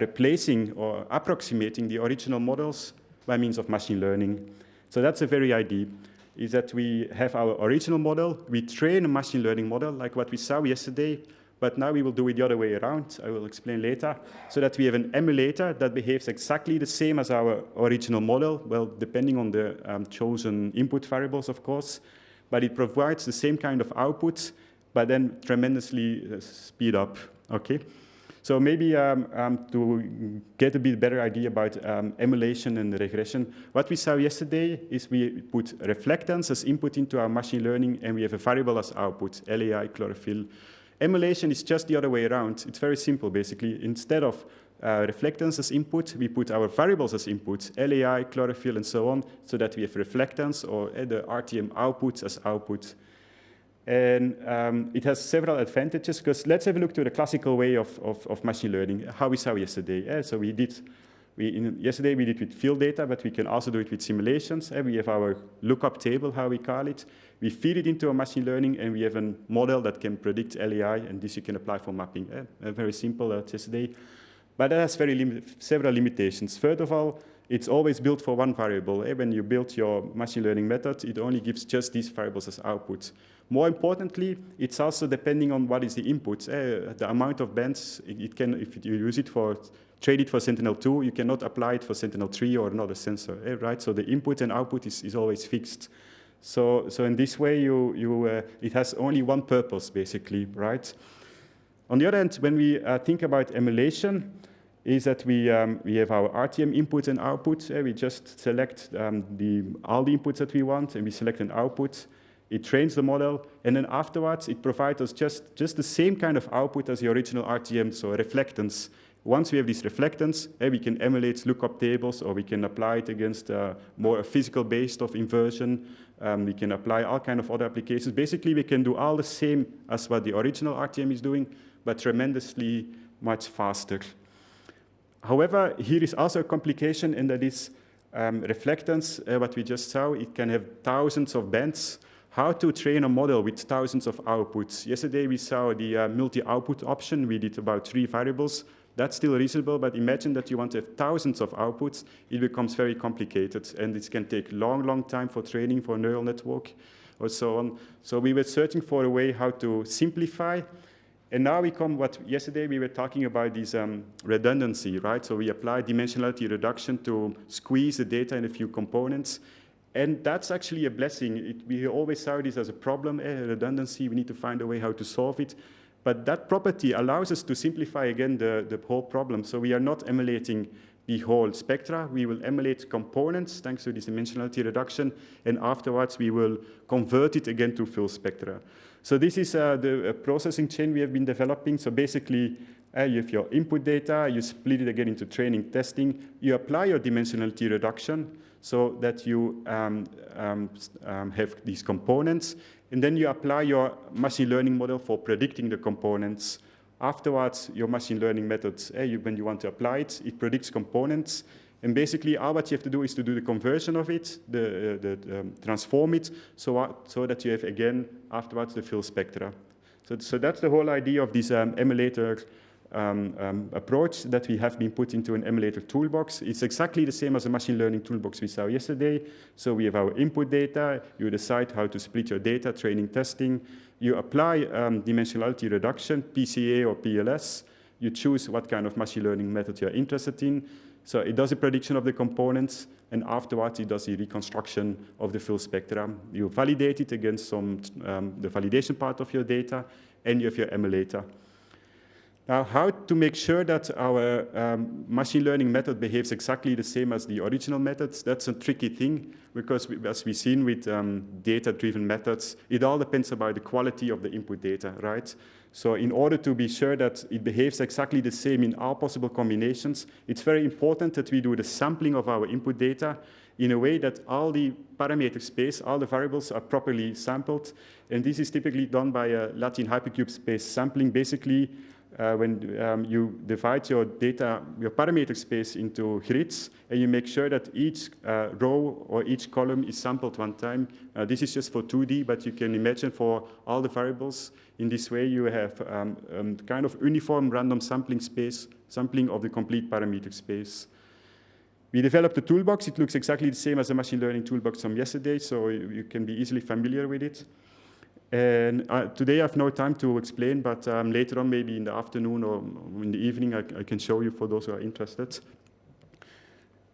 Speaker 1: replacing or approximating the original models by means of machine learning. So that's the very idea, is that we have our original model, we train a machine learning model like what we saw yesterday, but now we will do it the other way around. I will explain later, so that we have an emulator that behaves exactly the same as our original model, well, depending on the chosen input variables, of course, but it provides the same kind of output, but then tremendously speed up, okay? So maybe to get a bit better idea about emulation and regression, what we saw yesterday is we put reflectance as input into our machine learning, and we have a variable as output, LAI, chlorophyll. Emulation is just the other way around. It's very simple, basically. Instead of reflectance as input, we put our variables as input, LAI, chlorophyll, and so on, so that we have reflectance, or the RTM outputs as output. And it has several advantages, because let's have a look to the classical way of machine learning, how we saw yesterday. So yesterday we did with field data, but we can also do it with simulations. We have our lookup table, how we call it. We feed it into a machine learning, and we have a model that can predict LAI, and this you can apply for mapping. Very simple yesterday. But it has several limitations. First of all, it's always built for one variable. When you build your machine learning method, it only gives just these variables as output. More importantly, it's also depending on what is the input. The amount of bands, it can, if you use it for, trade it for Sentinel-2, you cannot apply it for Sentinel-3 or another sensor, right? So the input and output is always fixed. So in this way, it has only one purpose, basically, right? On the other hand, when we think about emulation, is that we have our RTM input and output. We just select all the inputs that we want, and we select an output. It trains the model, and then afterwards, it provides us just the same kind of output as the original RTM, so reflectance. Once we have this reflectance, we can emulate lookup tables, or we can apply it against more physical based of inversion. We can apply all kind of other applications. Basically, we can do all the same as what the original RTM is doing, but tremendously much faster. However, here is also a complication, and that is reflectance, what we just saw. It can have thousands of bands. How to train a model with thousands of outputs? Yesterday we saw the multi-output option. We did about 3 variables. That's still reasonable, but imagine that you want to have thousands of outputs. It becomes very complicated, and it can take long time for training for a neural network or so on. So we were searching for a way how to simplify. And now we come yesterday we were talking about this redundancy, right? So we apply dimensionality reduction to squeeze the data in a few components. And that's actually a blessing. We always saw this as a problem, redundancy. We need to find a way how to solve it. But that property allows us to simplify again the whole problem. So we are not emulating the whole spectra. We will emulate components thanks to this dimensionality reduction. And afterwards, we will convert it again to full spectra. So this is the processing chain we have been developing. So basically, you have your input data. You split it again into training, testing. You apply your dimensionality reduction. so that you have these components. And then you apply your machine learning model for predicting the components. Afterwards, your machine learning methods, when you want to apply it, it predicts components. And basically, all what you have to do is to do the conversion of it, transform it, so that you have, again, afterwards, the full spectra. So that's the whole idea of this emulator approach that we have been put into an emulator toolbox. It's exactly the same as a machine learning toolbox we saw yesterday. So we have our input data. You decide how to split your data, training, testing. You apply dimensionality reduction, PCA or PLS. You choose what kind of machine learning method you're interested in. So it does a prediction of the components, and afterwards it does a reconstruction of the full spectrum. You validate it against the validation part of your data, and you have your emulator. Now, how to make sure that our machine learning method behaves exactly the same as the original methods? That's a tricky thing, because as we've seen with data-driven methods, it all depends about the quality of the input data, right? So in order to be sure that it behaves exactly the same in all possible combinations, it's very important that we do the sampling of our input data in a way that all the parameter space, all the variables are properly sampled. And this is typically done by a Latin hypercube space sampling. Basically, when you divide your data, your parameter space into grids, and you make sure that each row or each column is sampled one time. This is just for 2D, but you can imagine for all the variables. In this way, you have kind of uniform random sampling space, sampling of the complete parameter space. We developed a toolbox. It looks exactly the same as the machine learning toolbox from yesterday, so you can be easily familiar with it. And today I have no time to explain, but later on, maybe in the afternoon or in the evening, I can show you for those who are interested.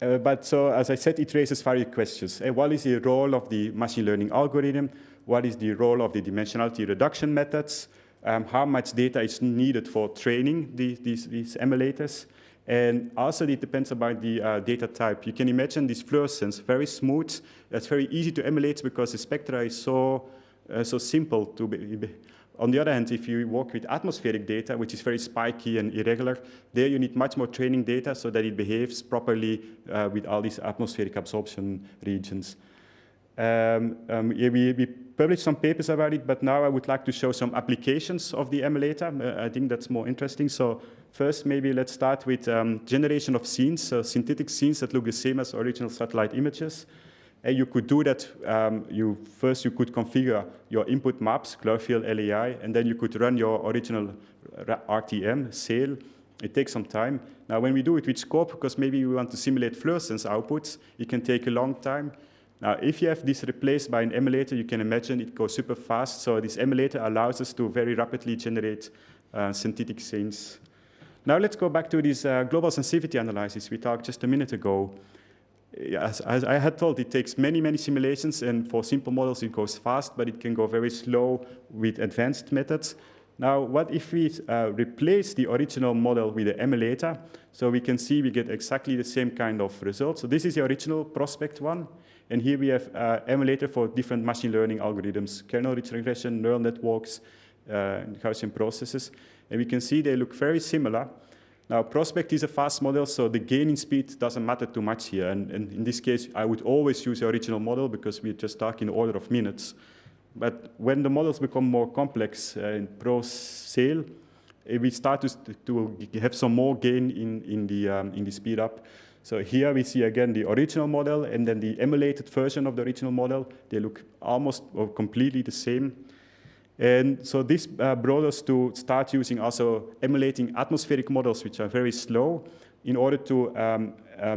Speaker 1: But so, as I said, it raises various questions. What is the role of the machine learning algorithm? What is the role of the dimensionality reduction methods? How much data is needed for training these emulators? And also, it depends about the data type. You can imagine this fluorescence, very smooth. That's very easy to emulate because the spectra is so simple to be. On the other hand, if you work with atmospheric data, which is very spiky and irregular, there you need much more training data so that it behaves properly with all these atmospheric absorption regions. We published some papers about it, but now I would like to show some applications of the emulator. I think that's more interesting. So first, maybe let's start with generation of scenes, so synthetic scenes that look the same as original satellite images. And you could do that. First, you could configure your input maps, chlorophyll, LAI, and then you could run your original RTM, SAIL. It takes some time. Now, when we do it with scope, because maybe we want to simulate fluorescence outputs, it can take a long time. Now, if you have this replaced by an emulator, you can imagine it goes super fast. So this emulator allows us to very rapidly generate synthetic scenes. Now, let's go back to this global sensitivity analysis we talked just a minute ago. As I had told, it takes many, many simulations, and for simple models it goes fast, but it can go very slow with advanced methods. Now, what if we replace the original model with the emulator? So we can see we get exactly the same kind of results. So this is the original prospect one, and here we have emulator for different machine learning algorithms, kernel-rich regression, neural networks, Gaussian processes, and we can see they look very similar. Now, Prospect is a fast model, so the gain in speed doesn't matter too much here. And in this case, I would always use the original model because we're just talking in order of minutes. But when the models become more complex in ProSail, we start to have some more gain in the speed up. So here we see again the original model and then the emulated version of the original model. They look almost or completely the same. And so this brought us to start using also emulating atmospheric models, which are very slow, in order to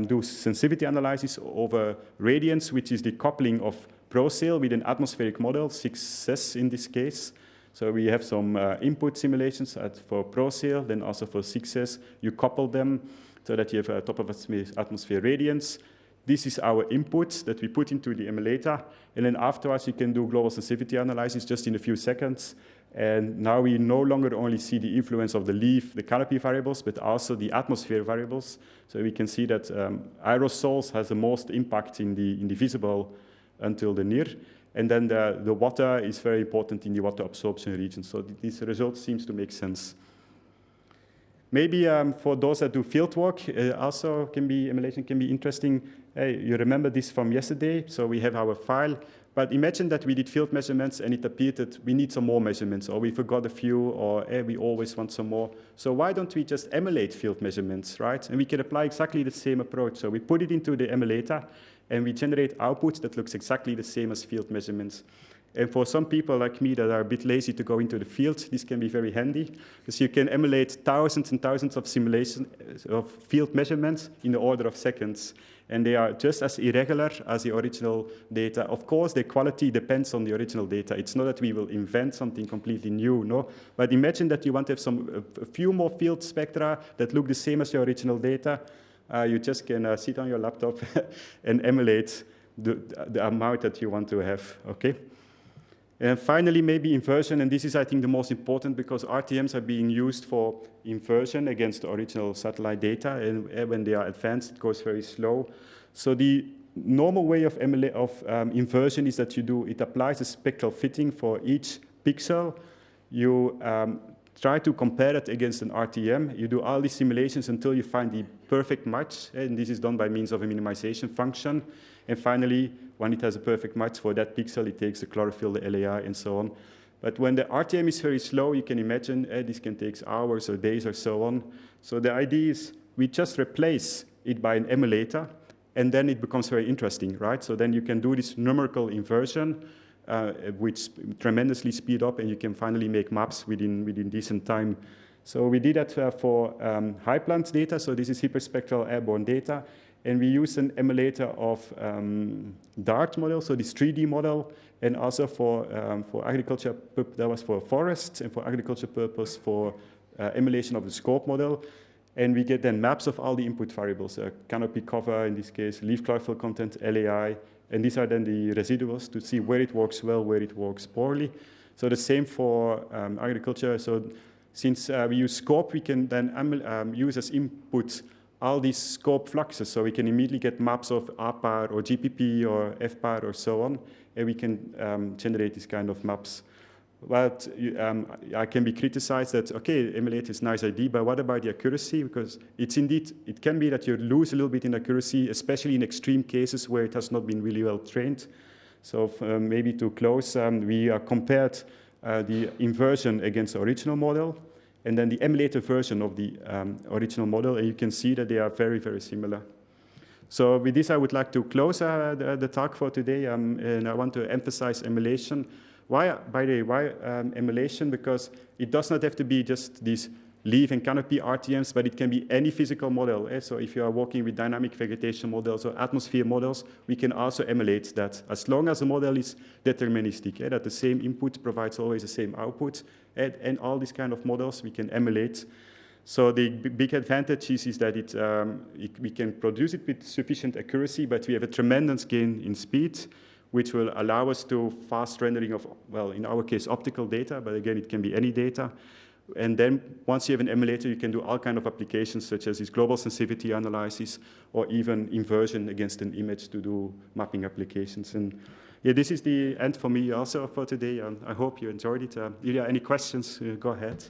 Speaker 1: do sensitivity analysis over radiance, which is the coupling of ProSail with an atmospheric model, 6S in this case. So we have some input simulations for ProSail, then also for 6S. You couple them so that you have a top of atmosphere radiance. This is our input that we put into the emulator. And then afterwards, you can do global sensitivity analysis just in a few seconds. And now we no longer only see the influence of the leaf, the canopy variables, but also the atmosphere variables. So we can see that aerosols has the most impact in the visible until the near. And then the water is very important in the water absorption region. So this result seems to make sense. Maybe for those that do field work, also emulation can be interesting. Hey, you remember this from yesterday? So we have our file. But imagine that we did field measurements and it appeared that we need some more measurements, or we forgot a few, or we always want some more. So why don't we just emulate field measurements, right? And we can apply exactly the same approach. So we put it into the emulator and we generate output that looks exactly the same as field measurements. And for some people like me that are a bit lazy to go into the field, this can be very handy, because you can emulate thousands and thousands of simulations of field measurements in the order of seconds. And they are just as irregular as the original data. Of course, the quality depends on the original data. It's not that we will invent something completely new, no? But imagine that you want to have a few more field spectra that look the same as your original data. You just can sit on your laptop and emulate the amount that you want to have, okay? And finally, maybe inversion, and this is, I think, the most important, because RTMs are being used for inversion against the original satellite data, and when they are advanced, it goes very slow. So the normal way of inversion is that it applies a spectral fitting for each pixel. You try to compare it against an RTM. You do all these simulations until you find the perfect match, and this is done by means of a minimization function. And finally, when it has a perfect match for that pixel, it takes the chlorophyll, the LAI, and so on. But when the RTM is very slow, you can imagine this can take hours or days or so on. So the idea is we just replace it by an emulator, and then it becomes very interesting, right? So then you can do this numerical inversion, which tremendously speed up, and you can finally make maps within decent time. So we did that for high plant data. So this is hyperspectral airborne data. And we use an emulator of DART model, so this 3D model, and also for agriculture, that was for forests, and for agriculture purpose for emulation of the scope model. And we get then maps of all the input variables, canopy cover, in this case, leaf chlorophyll content, LAI, and these are then the residuals to see where it works well, where it works poorly. So the same for agriculture. So since we use scope, we can then use as input all these scope fluxes, so we can immediately get maps of APAR or GPP or FPAR or so on, and we can generate these kind of maps. But I can be criticized that, okay, emulate is a nice idea, but what about the accuracy? Because it can be that you lose a little bit in accuracy, especially in extreme cases where it has not been really well trained. So maybe to close, we compared the inversion against the original model, and then the emulator version of the original model, and you can see that they are very, very similar. So with this, I would like to close the talk for today, and I want to emphasize emulation. Why, by the way, why emulation? Because it does not have to be just these leaf and canopy RTMs, but it can be any physical model. So if you are working with dynamic vegetation models or atmosphere models, we can also emulate that, as long as the model is deterministic, that the same input provides always the same output, and all these kind of models we can emulate. So the big advantage is that we can produce it with sufficient accuracy, but we have a tremendous gain in speed, which will allow us to fast rendering of, well, in our case, optical data, but again, it can be any data. And then once you have an emulator, you can do all kinds of applications, such as this global sensitivity analysis, or even inversion against an image to do mapping applications. And yeah, this is the end for me also for today. I hope you enjoyed it. If you have any questions, go ahead.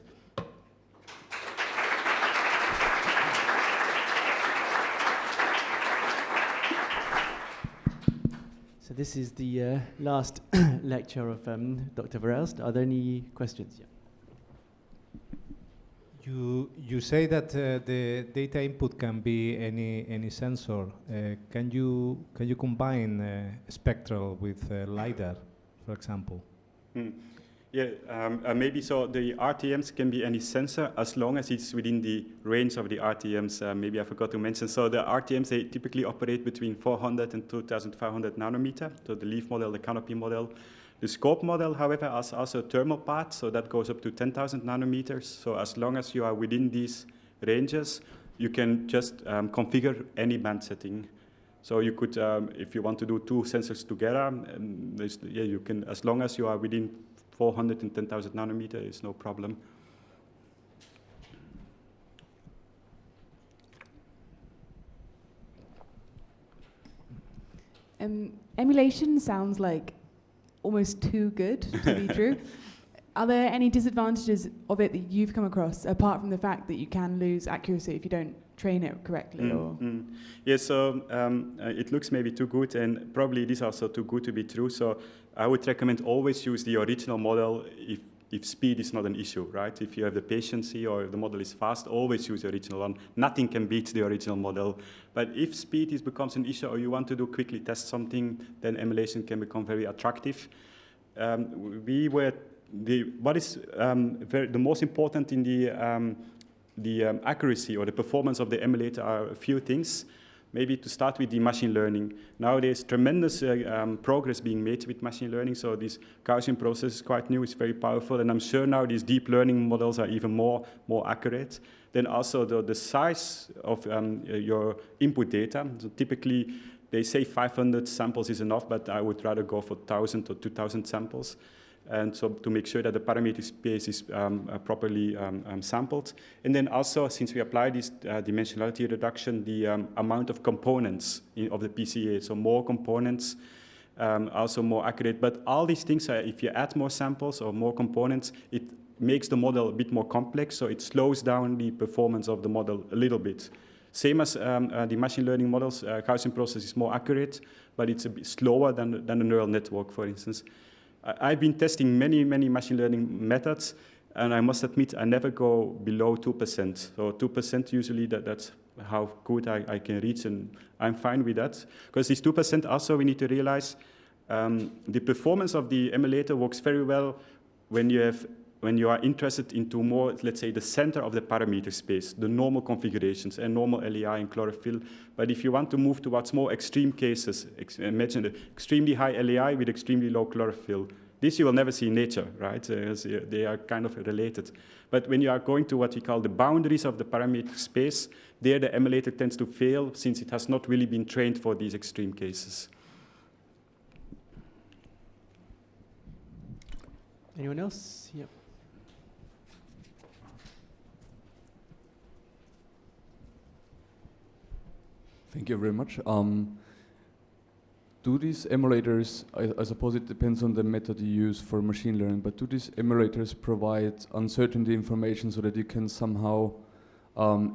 Speaker 2: So this is the last lecture of Dr. Verrelst. Are there any questions? Yeah.
Speaker 3: You say that the data input can be any sensor. Can you combine spectral with LiDAR, for example?
Speaker 1: Yeah, maybe so. The RTMs can be any sensor as long as it's within the range of the RTMs. Maybe I forgot to mention. So the RTMs, they typically operate between 400 and 2,500 nanometer. So the leaf model, the canopy model. The scope model, however, has also a thermal path, so that goes up to 10,000 nanometers. So as long as you are within these ranges, you can just configure any band setting. So you could, if you want to do two sensors together, yeah, you can, as long as you are within 400 and 10,000 nanometer, it's no problem.
Speaker 4: Emulation sounds like almost too good to be true. Are there any disadvantages of it that you've come across, apart from the fact that you can lose accuracy if you don't train it correctly?
Speaker 1: Yeah, so it looks maybe too good, and probably it is also too good to be true. So I would recommend always use the original model if speed is not an issue, right? If you have the patience or if the model is fast, always use the original one. Nothing can beat the original model. But if speed becomes an issue or you want to do quickly test something, then emulation can become very attractive. What is the most important in the accuracy or the performance of the emulator are a few things. Maybe to start with the machine learning. Nowadays, tremendous progress being made with machine learning. So this Gaussian process is quite new, it's very powerful. And I'm sure now these deep learning models are even more accurate. Then also the size of your input data. So typically, they say 500 samples is enough, but I would rather go for 1,000 or 2,000 samples. And so to make sure that the parameter space is properly sampled. And then also, since we apply this dimensionality reduction, the amount of components of the PCA, so more components, also more accurate. But all these things, if you add more samples or more components, it makes the model a bit more complex, so it slows down the performance of the model a little bit. Same as the machine learning models, Gaussian process is more accurate, but it's a bit slower than a neural network, for instance. I've been testing many machine learning methods, and I must admit I never go below 2%. So 2% usually that's how good I can reach, and I'm fine with that. Because this 2% also we need to realize the performance of the emulator works very well when you are interested into more, let's say, the center of the parameter space, the normal configurations and normal LEI and chlorophyll. But if you want to move towards more extreme cases, imagine the extremely high LEI with extremely low chlorophyll. This you will never see in nature, right? They are kind of related. But when you are going to what we call the boundaries of the parameter space, there the emulator tends to fail since it has not really been trained for these extreme cases.
Speaker 2: Anyone else? Yep.
Speaker 5: Thank you very much. Do these emulators, I suppose it depends on the method you use for machine learning, but do these emulators provide uncertainty information so that you can somehow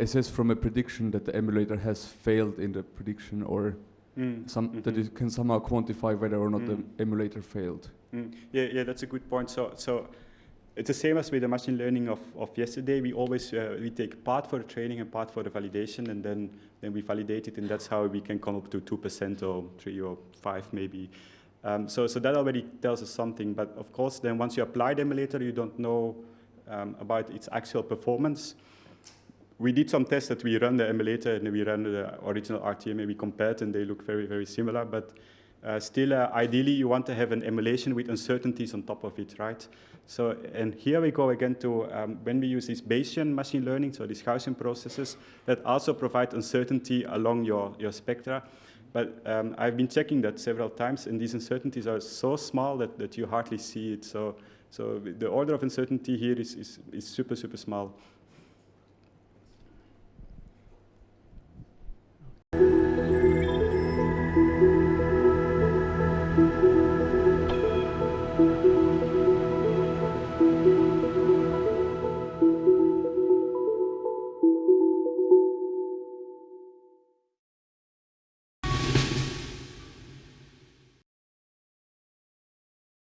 Speaker 5: assess from a prediction that the emulator has failed in the prediction, or that you can somehow quantify whether or not the emulator failed?
Speaker 1: Yeah, that's a good point. So it's the same as with the machine learning of yesterday. We always we take part for the training and part for the validation, and then we validate it, and that's how we can come up to 2% or 3 or 5 maybe. So that already tells us something. But of course, then once you apply the emulator, you don't know about its actual performance. We did some tests that we run the emulator and we ran the original RTM and we compared, and they look very similar. But still, ideally, you want to have an emulation with uncertainties on top of it, right? So, and here we go again to when we use this Bayesian machine learning, so these Gaussian processes that also provide uncertainty along your spectra. But I've been checking that several times, and these uncertainties are so small that you hardly see it. So the order of uncertainty here is super small.